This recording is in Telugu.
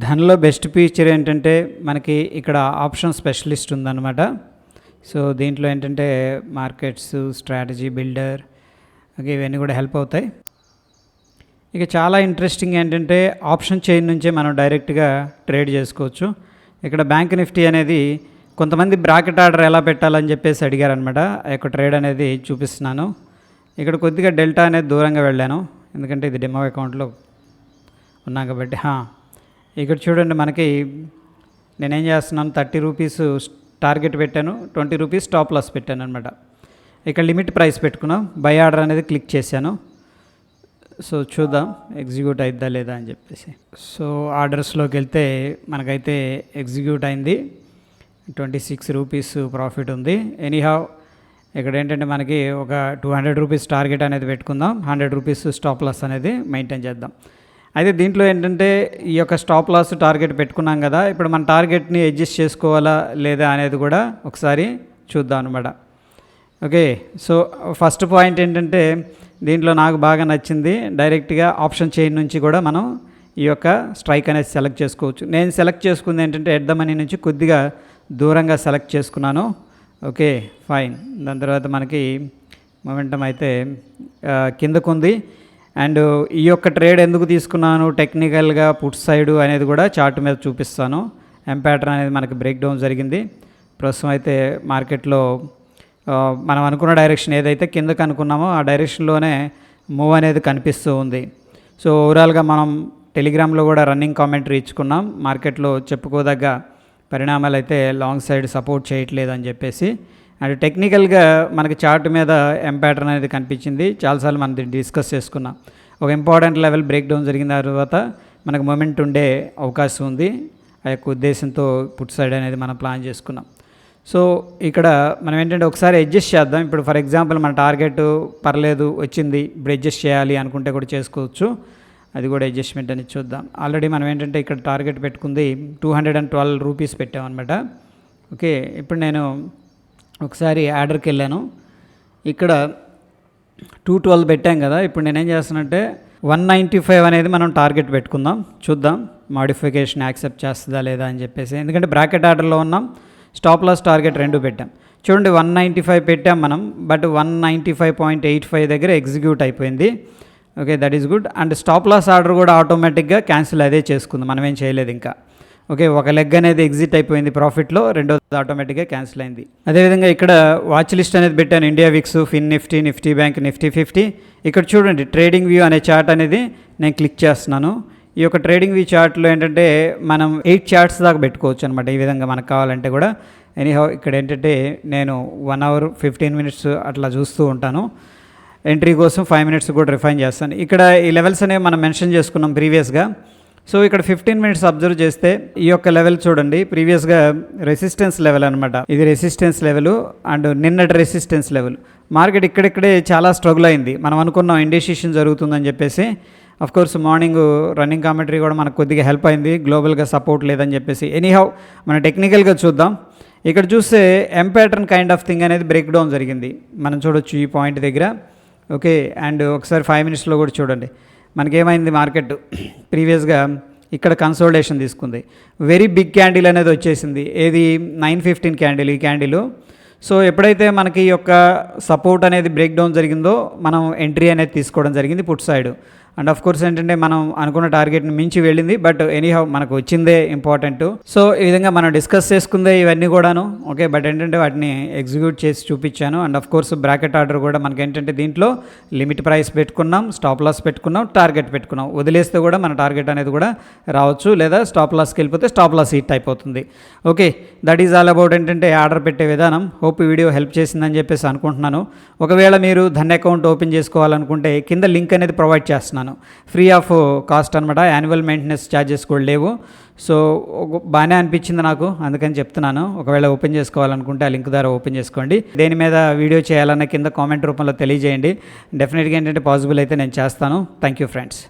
దానిలో బెస్ట్ ఫీచర్ ఏంటంటే మనకి ఇక్కడ ఆప్షన్ స్పెషలిస్ట్ ఉందన్నమాట. సో దీంట్లో ఏంటంటే మార్కెట్స్, స్ట్రాటజీ బిల్డర్, ఓకే, ఇవన్నీ కూడా హెల్ప్ అవుతాయి. ఇక చాలా ఇంట్రెస్టింగ్ ఏంటంటే ఆప్షన్ చైన్ నుంచే మనం డైరెక్ట్గా ట్రేడ్ చేసుకోవచ్చు. ఇక్కడ బ్యాంక్ నిఫ్టీ అనేది కొంతమంది బ్రాకెట్ ఆర్డర్ ఎలా పెట్టాలని చెప్పేసి అడిగారనమాట. ఆ యొక్క ట్రేడ్ అనేది చూపిస్తున్నాను. ఇక్కడ కొద్దిగా డెల్టా అనేది దూరంగా వెళ్ళాను, ఎందుకంటే ఇది డెమో అకౌంట్లో ఉన్నాం కాబట్టి. ఇక్కడ చూడండి, మనకి నేనేం చేస్తున్నాను, 30 రూపీస్ టార్గెట్ పెట్టాను, 20 రూపీస్ స్టాప్ లాస్ పెట్టాను అనమాట. ఇక్కడ లిమిట్ ప్రైస్ పెట్టుకున్నాం, బై ఆర్డర్ అనేది క్లిక్ చేశాను. సో చూద్దాం ఎగ్జిక్యూట్ అయిద్దా లేదా అని చెప్పేసి. సో ఆర్డర్స్లోకి వెళ్తే మనకైతే ఎగ్జిక్యూట్ అయింది, 26 రూపీస్ ప్రాఫిట్ ఉంది. ఎనీహౌ ఇక్కడ ఏంటంటే మనకి ఒక 200 రూపీస్ టార్గెట్ అనేది పెట్టుకుందాం, 100 రూపీస్ స్టాప్ లాస్ అనేది మెయింటైన్ చేద్దాం. అయితే దీంట్లో ఏంటంటే ఈ యొక్క స్టాప్ లాస్ టార్గెట్ పెట్టుకున్నాం కదా, ఇప్పుడు మన టార్గెట్ని అడ్జస్ట్ చేసుకోవాలా లేదా అనేది కూడా ఒకసారి చూద్దాం అనమాట. ఓకే, సో ఫస్ట్ పాయింట్ ఏంటంటే దీంట్లో నాకు బాగా నచ్చింది, డైరెక్ట్గా ఆప్షన్ చైన్ నుంచి కూడా మనం ఈ యొక్క స్ట్రైక్ అనేది సెలెక్ట్ చేసుకోవచ్చు. నేను సెలెక్ట్ చేసుకుంది ఏంటంటే ఎట్ ద మనీ నుంచి కొద్దిగా దూరంగా సెలెక్ట్ చేసుకున్నాను. Okay fine. దాని తర్వాత మనకి మొమెంటం అయితే కిందకు ఉంది. అండ్ ఈ యొక్క ట్రేడ్ ఎందుకు తీసుకున్నాను, టెక్నికల్గా పుట్ సైడు అనేది కూడా చార్ట్ మీద చూపిస్తాను. ఎం ప్యాటర్న్ అనేది మనకి బ్రేక్ డౌన్ జరిగింది. ప్రస్తుతం అయితే మార్కెట్లో మనం అనుకున్న డైరెక్షన్ ఏదైతే కిందకు అనుకున్నామో ఆ డైరెక్షన్లోనే మూవ్ అనేది కనిపిస్తూ ఉంది. సో ఓవరాల్గా మనం టెలిగ్రామ్లో కూడా రన్నింగ్ కామెంటరీ ఇచ్చుకున్నాం, మార్కెట్లో చెప్పుకోదగ్గ పరిణామాలు అయితే లాంగ్ సైడ్ సపోర్ట్ చేయట్లేదు అని చెప్పేసి. అండ్ టెక్నికల్గా మనకి చార్ట్ మీద ఎం ప్యాటర్న్ అనేది కనిపించింది, చాలాసార్లు మనం దీన్ని డిస్కస్ చేసుకున్నాం. ఒక ఇంపార్టెంట్ లెవెల్ బ్రేక్ డౌన్ జరిగిన తర్వాత మనకు మొమెంట్ ఉండే అవకాశం ఉంది. ఆ యొక్క ఉద్దేశంతో పుట్ సైడ్ అనేది మనం ప్లాన్ చేసుకున్నాం. సో ఇక్కడ మనం ఏంటంటే ఒకసారి అడ్జస్ట్ చేద్దాం. ఇప్పుడు ఫర్ ఎగ్జాంపుల్ మన టార్గెట్ పర్లేదు వచ్చింది, ఇప్పుడు అడ్జస్ట్ చేయాలి అనుకుంటే కూడా చేసుకోవచ్చు. అది కూడా అడ్జస్ట్మెంట్ అనేది చూద్దాం. ఆల్రెడీ మనం ఏంటంటే ఇక్కడ టార్గెట్ పెట్టుకుంది 212 రూపీస్ పెట్టామన్నమాట. ఓకే, ఇప్పుడు నేను ఒకసారి ఆర్డర్కి వెళ్ళాను, ఇక్కడ 212 పెట్టాం కదా. ఇప్పుడు నేనేం చేస్తానంటే 195 అనేది మనం టార్గెట్ పెట్టుకుందాం, చూద్దాం మాడిఫికేషన్ యాక్సెప్ట్ చేస్తుందా లేదా అని చెప్పేసి. ఎందుకంటే బ్రాకెట్ ఆర్డర్లో ఉన్నాం, స్టాప్ లాస్ టార్గెట్ 2 పెట్టాం. చూడండి 195 పెట్టాం మనం, బట్ 195.85 దగ్గర ఎగ్జిక్యూట్ అయిపోయింది. Okay, that is good. And stop loss order కూడా ఆటోమేటిక్గా క్యాన్సిల్ అదే చేసుకుంది, మనం ఏం చేయలేదు ఇంకా. ఓకే, ఒక లెగ్ అనేది ఎగ్జిట్ అయిపోయింది ప్రాఫిట్లో, రెండోది ఆటోమేటిక్గా క్యాన్సిల్ అయింది. అదేవిధంగా ఇక్కడ వాచ్ లిస్ట్ అనేది పెట్టాను, ఇండియా విక్స్, ఫిన్ నిఫ్టీ, నిఫ్టీ బ్యాంక్, నిఫ్టీ 50. ఇక్కడ చూడండి ట్రేడింగ్ వ్యూ అనే చార్ట్ అనేది నేను క్లిక్ చేస్తున్నాను. ఈ యొక్క ట్రేడింగ్ వ్యూ చార్ట్లో ఏంటంటే మనం 8 చార్ట్స్ దాకా పెట్టుకోవచ్చు అనమాట, ఈ విధంగా మనకు కావాలంటే కూడా. ఎనీహౌ ఇక్కడ ఏంటంటే నేను 1 అవర్ 15 మినిట్స్ అట్లా చూస్తూ ఉంటాను. ఎంట్రీ కోసం 5 మినిట్స్ కూడా రిఫైన్ చేస్తాను. ఇక్కడ ఈ లెవెల్స్ అనేవి మనం మెన్షన్ చేసుకున్నాం ప్రీవియస్గా. సో ఇక్కడ 15 మినిట్స్ అబ్జర్వ్ చేస్తే ఈ యొక్క లెవెల్ చూడండి, ప్రీవియస్గా రెసిస్టెన్స్ లెవెల్ అనమాట. ఇది రెసిస్టెన్స్ లెవెల్ అండ్ నిన్నటి రెసిస్టెన్స్ లెవెల్. మార్కెట్ ఇక్కడిక్కడే చాలా స్ట్రగుల్ అయింది, మనం అనుకున్నాం ఇండిసిషన్ జరుగుతుందని చెప్పేసి. కోర్స్ మార్నింగ్ రన్నింగ్ కామెంటరీ కూడా మనకు కొద్దిగా హెల్ప్ అయింది, గ్లోబల్గా సపోర్ట్ లేదని చెప్పేసి. ఎనీహౌ మనం టెక్నికల్గా చూద్దాం. ఇక్కడ చూస్తే ఎం ప్యాటర్న్ కైండ్ ఆఫ్ థింగ్ అనేది బ్రేక్ డౌన్ జరిగింది, మనం చూడొచ్చు ఈ పాయింట్ దగ్గర. ఓకే, అండ్ ఒకసారి 5 మినిట్స్లో కూడా చూడండి మనకేమైంది, మార్కెట్ ప్రీవియస్గా ఇక్కడ కన్సోలిడేషన్ తీసుకుంది, వెరీ బిగ్ క్యాండిల్ అనేది వచ్చేసింది. ఏది 915 క్యాండిల్, ఈ క్యాండిల్. సో ఎప్పుడైతే మనకి ఈ యొక్క సపోర్ట్ అనేది బ్రేక్ డౌన్ జరిగిందో మనం ఎంట్రీ అనేది తీసుకోవడం జరిగింది put side. And of course ఏంటంటే మనం అనుకున్న టార్గెట్ని మించి వెళ్ళింది, బట్ ఎనీహౌ మనకు వచ్చిందే ఇంపార్టెంట్. సో ఈ విధంగా మనం డిస్కస్ చేసుకుందే ఇవన్నీ కూడాను. ఓకే, బట్ ఏంటంటే వాటిని ఎగ్జిక్యూట్ చేసి చూపించాను. And of course bracket order కూడా మనకి ఏంటంటే దీంట్లో లిమిట్ ప్రైస్ పెట్టుకున్నాం, స్టాప్ లాస్ పెట్టుకున్నాం, టార్గెట్ పెట్టుకున్నాం. వదిలేస్తే కూడా మన టార్గెట్ అనేది కూడా రావచ్చు, లేదా స్టాప్ లాస్కి వెళ్ళిపోతే స్టాప్ లాస్ హిట్ అయిపోతుంది. Okay, that is all about ఏంటంటే ఆర్డర్ పెట్టే విధానం. హోప్ ఈ వీడియో హెల్ప్ చేసిందని చెప్పేసి అనుకుంటున్నాను. ఒకవేళ మీరు ధన్ అకౌంట్ ఓపెన్ చేసుకోవాలనుకుంటే కింద లింక్ అనేది ప్రొవైడ్ చేస్తున్నాను, ఫ్రీ ఆఫ్ కాస్ట్ అనమాట, యాన్యువల్ మెయింటెనెన్స్ ఛార్జెస్ కూడా లేవు. సో బాగానే అనిపించింది నాకు, అందుకని చెప్తున్నాను. ఒకవేళ ఓపెన్ చేసుకోవాలనుకుంటే ఆ లింక్ ద్వారా ఓపెన్ చేసుకోండి. దేని మీద వీడియో చేయాలన్న కింద కామెంట్ రూపంలో తెలియజేయండి. డెఫినెట్గా ఏంటంటే పాసిబుల్ అయితే నేను చేస్తాను. Thank you friends.